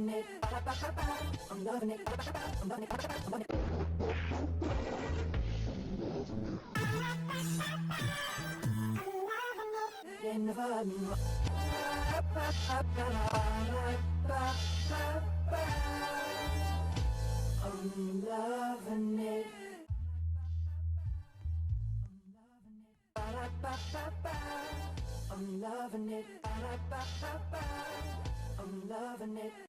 loving it. I'm loving it. I'm loving it. I'm loving it. Never knew. I'm loving it. I'm loving it. I'm loving it.